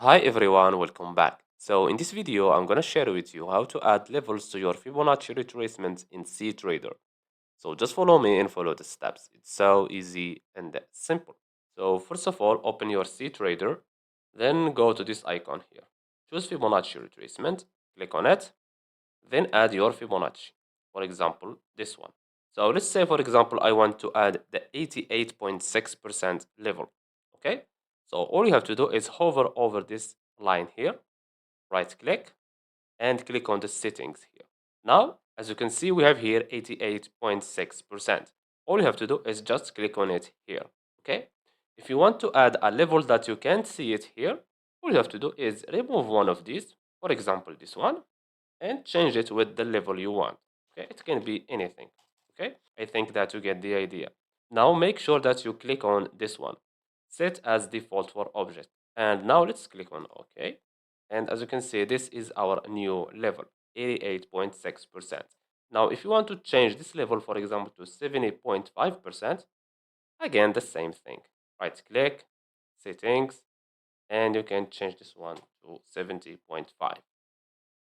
Hi everyone, welcome back. So in this video, I'm going to share with you how to add levels to your Fibonacci retracement in cTrader. So just follow me and follow the steps. It's so easy and simple. So first of all, open your cTrader, then go to this icon here. Choose Fibonacci retracement, click on it, then add your Fibonacci. For example, this one. So let's say, for example, I want to add the 88.6% level. Okay. So all you have to do is hover over this line here, right click, and click on the settings here. Now, as you can see, we have here 88.6%. All you have to do is just click on it here. Okay. If you want to add a level that you can't see it here, all you have to do is remove one of these, for example, this one, and change it with the level you want. Okay, it can be anything. Okay, I think that you get the idea. Now make sure that you click on this one, set as default for object. And now let's click on OK. And as you can see, this is our new level, 88.6%. Now, if you want to change this level, for example, to 70.5%, again, the same thing. Right click, settings, and you can change this one to 70.5.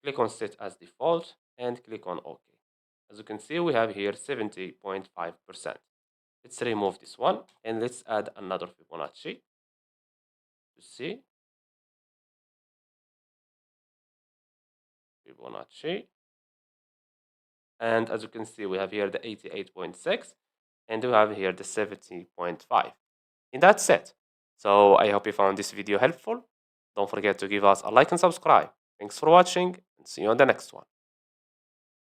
Click on set as default and click on OK. As you can see, we have here 70.5%. Let's remove this one and let's add another Fibonacci to see. Fibonacci. And as you can see, we have here the 88.6 and we have here the 70.5. And that's it. So I hope you found this video helpful. Don't forget to give us a like and subscribe. Thanks for watching and see you on the next one.